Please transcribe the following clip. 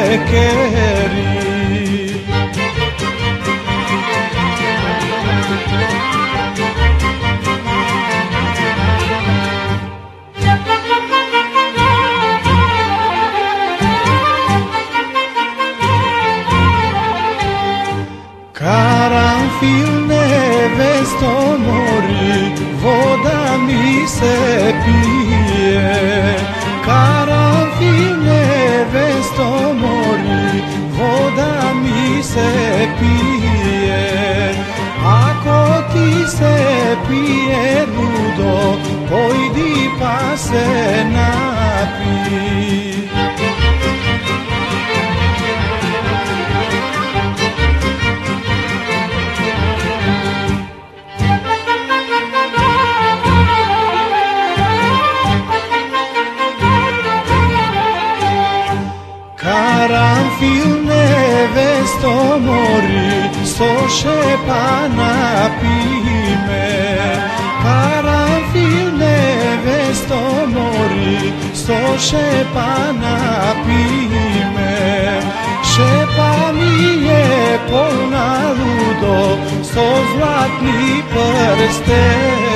šekeri. Karanfil nevesto mori, voda mi se pije. Karanfil nevesto mori, voda mi se pije. Ako ti se pije rudo, pojdi pa se napi. Karanfil nevesto mori, soše pa napi me. Karanfil nevesto mori, soše pa napi me. Šepa mi je polna ludo, so zlatni prsten.